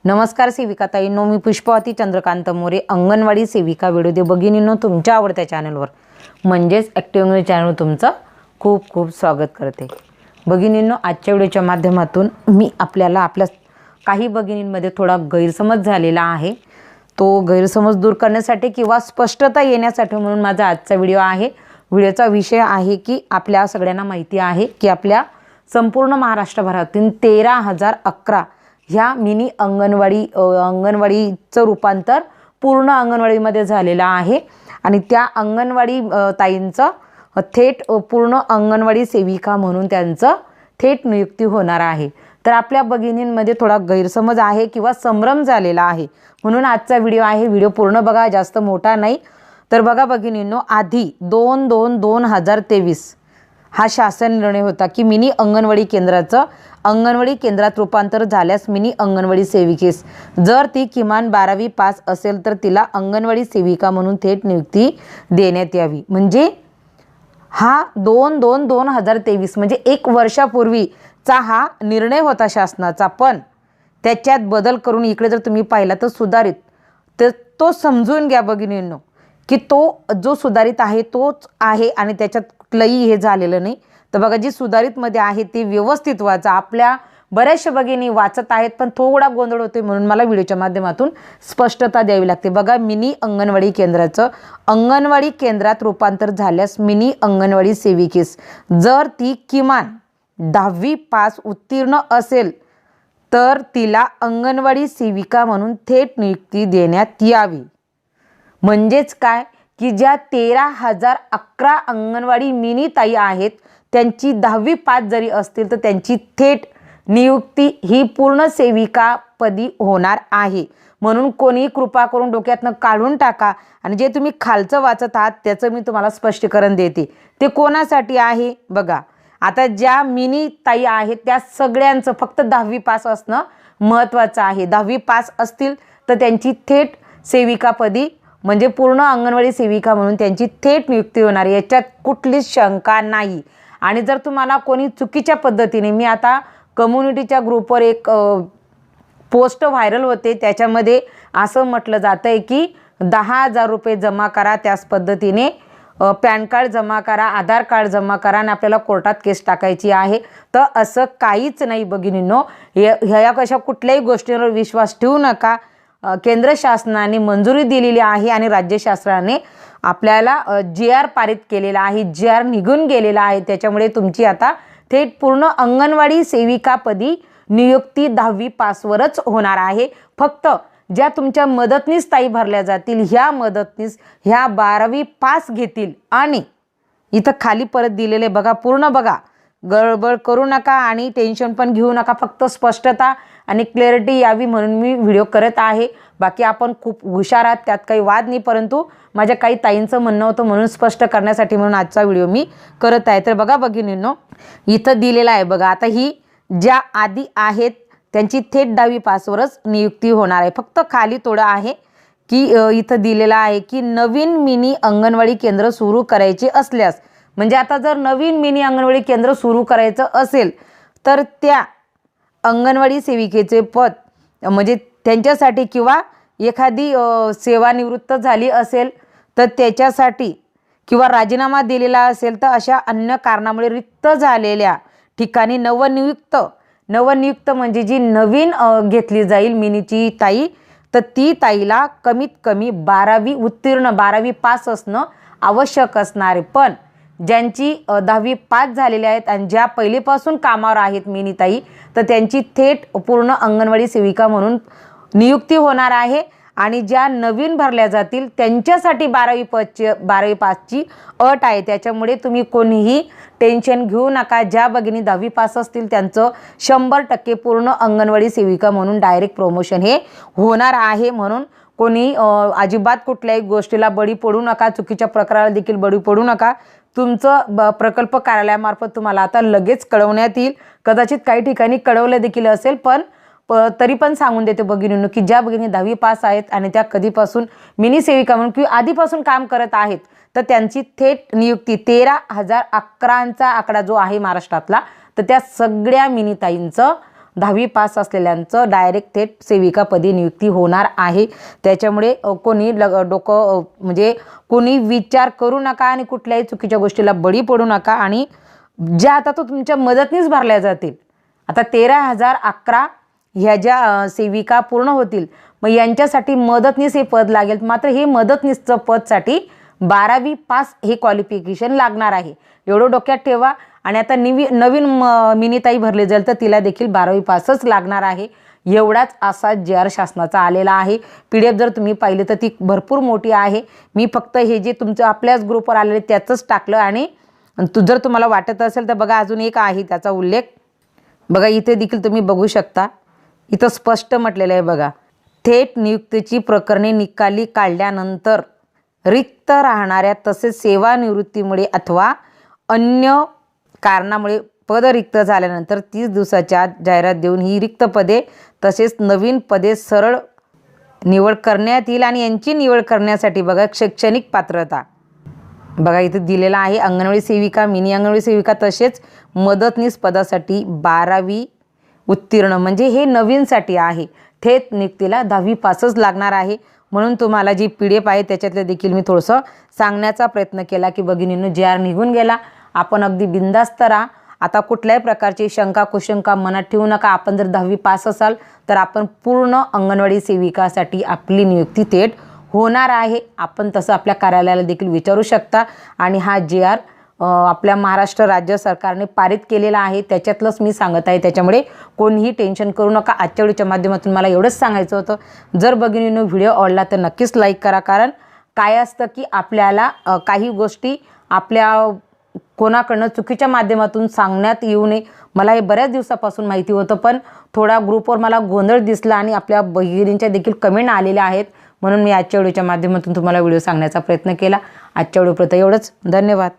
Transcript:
नमस्कार सेविकाताईंनो, मी पुष्पावती चंद्रकांत मोरे, अंगणवाडी सेविका व्हिडिओ भगिनींनो तुमच्या आवडत्या चॅनलवर म्हणजेच ॲक्टिव्ह अंगणवाडी चॅनलवर तुमचं खूप खूप स्वागत करते। भगिनींनो, आजच्या व्हिडिओच्या माध्यमातून मी आपल्या काही भगिनींमध्ये थोडा गैरसमज झालेला आहे, तो गैरसमज दूर करण्यासाठी किंवा स्पष्टता येण्यासाठी म्हणून माझा आजचा व्हिडिओ आहे। व्हिडिओचा विषय आहे की आपल्या सगळ्यांना माहिती आहे की आपल्या संपूर्ण महाराष्ट्रभरातील 13,011 ह्या मिनी अंगणवाडीचं रूपांतर पूर्ण अंगणवाडीमध्ये झालेलं आहे आणि त्या अंगणवाडी ताईंचं थेट पूर्ण अंगणवाडी सेविका म्हणून त्यांचं थेट नियुक्ती होणार आहे। तर आपल्या भगिनींमध्ये थोडा गैरसमज आहे किंवा संभ्रम झालेला आहे, म्हणून आजचा व्हिडिओ आहे। व्हिडिओ पूर्ण बघा, जास्त मोठा नाही। तर बघा भगिनींनो, आधी 2/2/2023 हा शासन निर्णय होता की मिनी अंगणवाडी केंद्राचं अंगणवाडी केंद्रात रूपांतर झाल्यास मिनी अंगणवाडी सेविकेस जर ती किमान 12वी पास असेल तर तिला अंगणवाडी सेविका म्हणून थेट नियुक्ती देण्यात यावी। म्हणजे हा 2/2/2023 म्हणजे 1 वर्षापूर्वीचा हा निर्णय होता शासनाचा, पण त्याच्यात बदल करून इकडे जर तुम्ही पाहिला तर सुधारित, तर तो समजून घ्या भगिनींनो की तो जो सुधारित आहे तोच आहे आणि त्याच्यात कुठलंही हे झालेलं नाही। तर बघा, जी सुधारितमध्ये आहे ती व्यवस्थित वाचा। आपल्या बऱ्याचशा भगिनी वाचत आहेत पण थोडा गोंधळ होतोय, म्हणून मला व्हिडिओच्या माध्यमातून स्पष्टता द्यावी लागते। बघा, मिनी अंगणवाडी केंद्राचं अंगणवाडी केंद्रात रूपांतर झाल्यास मिनी अंगणवाडी सेविकेस जर ती किमान 10वी पास उत्तीर्ण असेल तर तिला अंगणवाडी सेविका म्हणून थेट नियुक्ती देण्यात यावी। म्हणजेच काय की ज्या 13,011 अंगणवाडी मिनी ताई आहेत त्यांची 10वी पास जरी असतील तर त्यांची थेट नियुक्ती ही पूर्ण सेविका पदी होणार आहे। म्हणून कोणी कृपा करून डोक्यातनं काढून टाका आणि जे तुम्ही खालचं वाचत आहात त्याचं मी तुम्हाला स्पष्टीकरण देते। ते कोणासाठी आहे बघा, आता ज्या मिनी ताई आहेत त्या सगळ्यांचं फक्त 10वी पास असणं महत्त्वाचं आहे। 10वी पास असतील तर त्यांची थेट सेविकापदी म्हणजे पूर्ण अंगणवाडी सेविका म्हणून त्यांची थेट नियुक्ती होणार, याच्यात कुठलीच शंका नाही। आणि जर तुम्हाला कोणी चुकीच्या पद्धतीने, मी आता कम्युनिटीच्या ग्रुपवर एक पोस्ट व्हायरल होते, त्याच्यामध्ये असं म्हटलं जातं आहे की 10,000 रुपये जमा करा, त्याच पद्धतीने पॅन कार्ड जमा करा, आधार कार्ड जमा करा आणि आपल्याला कोर्टात केस टाकायची आहे। तर असं काहीच नाही भगिनींनो, ह्या कशा कुठल्याही गोष्टींवर विश्वास ठेवू नका। केंद्र शासनाने मंजुरी दिलेली आहे आणि राज्य शासनाने आपल्याला GR पारित केलेला आहे, GR निघून गेलेला आहे। त्याच्यामुळे तुमची आता थेट पूर्ण अंगणवाडी सेविकापदी नियुक्ती 10वी पासवरच होणार आहे। फक्त ज्या तुमच्या मदतनीस ताई भरल्या जातील ह्या मदतनीस ह्या 12वी पास घेतील आणि इथं खाली परत दिलेले बघा, पूर्ण बघा, गडबड करू नका आणि टेन्शन पण घेऊ नका, फक्त स्पष्टता आणि क्लॅरिटी यावी म्हणून मी व्हिडिओ करत आहे। बाकी आपण खूप हुशार आहात, त्यात काही वाद नाही, परंतु माझ्या काही ताईंचं म्हणणं होतं म्हणून स्पष्ट करण्यासाठी म्हणून आजचा व्हिडिओ मी करत आहे। तर बघा भगिनींनो, इथं दिलेलं आहे बघा, आता ही ज्या आधी आहेत त्यांची थेट 10वी पासवरच नियुक्ती होणार आहे। फक्त खाली थोडं आहे की इथं दिलेलं आहे की नवीन मिनी अंगणवाडी केंद्र सुरू करायचे असल्यास, म्हणजे आता जर नवीन मिनी अंगणवाडी केंद्र सुरू करायचं असेल तर त्या अंगणवाडी सेविकेचे पद म्हणजे त्यांच्यासाठी किंवा एखादी सेवानिवृत्त झाली असेल तर त्याच्यासाठी किंवा राजीनामा दिलेला असेल तर अशा अन्य कारणामुळे रिक्त झालेल्या ठिकाणी नवनियुक्त म्हणजे जी नवीन घेतली जाईल मिनीची ताई, तर ती ताईला कमीत कमी 12वी उत्तीर्ण 12वी पास असणं आवश्यक असणार आहे। पण ज्यांची 10वी पास झालेले आहेत आणि ज्या पहिलेपासून कामावर आहेत मिनी ताई, तर त्यांची थेट पूर्ण अंगणवाडी सेविका म्हणून नियुक्ती होणार आहे। आणि ज्या नवीन भरल्या जातील त्यांच्यासाठी 12वी पासची अट आहे। त्याच्यामुळे तुम्ही कोणीही टेन्शन घेऊ नका। ज्या भगिनी 10वी पास असतील त्यांचं 100% पूर्ण अंगणवाडी सेविका म्हणून डायरेक्ट प्रमोशन हे होणार आहे। म्हणून कोणी अजिबात कुठल्याही गोष्टीला बळी पडू नका, चुकीच्या प्रकाराला देखील बळी पडू नका। तुमचं प्रकल्प कार्यालयामार्फत तुम्हाला आता लगेच कळवण्यात येईल, कदाचित काही ठिकाणी कळवलं देखील असेल, पण तरी पण सांगून देते भगिनींनो की ज्या भगिनी 10वी पास आहेत आणि त्या कधीपासून मिनी सेविका म्हणून किंवा आधीपासून काम करत आहेत तर त्यांची थेट नियुक्ती 13,011चा आकडा जो आहे महाराष्ट्रातला, तर त्या सगळ्या मिनी ताईंचं 10वी पास असलेल्यांचं डायरेक्ट थेट सेविकापदी नियुक्ती होणार आहे। त्याच्यामुळे कोणी डोकं म्हणजे कोणी विचार करू नका आणि कुठल्याही चुकीच्या गोष्टीला बळी पडू नका। आणि ज्या आता तो तुमच्या मदतनीस भरल्या जातील, आता 13,011 ह्या ज्या सेविका पूर्ण होतील, मग यांच्यासाठी मदतनीस हे पद लागेल। मात्र हे मदतनीसचं पदसाठी 12वी पास हे क्वालिफिकेशन लागणार आहे, एवढं डोक्यात ठेवा। आणि आता नवीन मिनीताई भरली जाईल तर तिला देखील 12वी पासच लागणार आहे। एवढाच असा JR शासनाचा आलेला आहे। PDF जर तुम्ही पाहिली तर ती भरपूर मोठी आहे। मी फक्त हे जे तुमचं आपल्याच ग्रुपवर आलेले त्याचंच टाकलं। आणि जर तुम्हाला वाटत असेल तर बघा अजून एक आहे त्याचा उल्लेख, बघा इथे देखील तुम्ही बघू शकता, इथं स्पष्ट म्हटलेलं आहे बघा, थेट नियुक्तीची प्रकरणे निकाली काढल्यानंतर रिक्त राहणाऱ्या तसेच सेवानिवृत्तीमुळे अथवा अन्य कारणामुळे पद रिक्त झाल्यानंतर 30 दिवसाच्या आत जाहिरात देऊन ही रिक्त पदे तसेच नवीन पदे सरळ निवड करण्यात येईल। आणि यांची निवड करण्यासाठी बघा शैक्षणिक पात्रता बघा इथे दिलेला आहे, अंगणवाडी सेविका, मिनी अंगणवाडी सेविका तसेच मदतनीस पदासाठी 12वी उत्तीर्ण, म्हणजे हे नवीनसाठी आहे। थेट नियुक्तीला 10वी पासच लागणार आहे। म्हणून तुम्हाला जी PDF आहे त्याच्यातले देखील मी थोडंसं सांगण्याचा प्रयत्न केला की भगिनींनो, JR निघून गेला, आपण अगदी बिंदास्त राहा। आता कुठल्याही प्रकारची शंका कुशंका मनात ठेवू नका। आपण जर 10वी पास असाल तर आपण पूर्ण अंगणवाडी सेविकासाठी आपली नियुक्ती थेट होणार आहे। आपण तसं आपल्या कार्यालयाला देखील विचारू शकता। आणि हा JR आपल्या महाराष्ट्र राज्य सरकारने पारित केलेला आहे, त्याच्यातलंच मी सांगत आहे, त्याच्यामुळे कोणीही टेन्शन करू नका। आजच्या व्हिडिओच्या माध्यमातून मला एवढंच सांगायचं होतं। जर भगिनींनो व्हिडिओ आवडला तर नक्कीच लाईक करा, कारण काय असतं की आपल्याला काही गोष्टी आपल्या कोणाकडनं चुकीच्या माध्यमातून सांगण्यात येऊ नये। मला हे बऱ्याच दिवसापासून माहिती होतं, पण थोडा ग्रुपवर मला गोंधळ दिसला आणि आपल्या भगिनींच्या देखील कमेंट आलेल्या आहेत, म्हणून मी आजच्या व्हिडिओच्या माध्यमातून तुम्हाला व्हिडिओ सांगण्याचा प्रयत्न केला। आजच्या व्हिडिओपर्यंत एवढंच, धन्यवाद।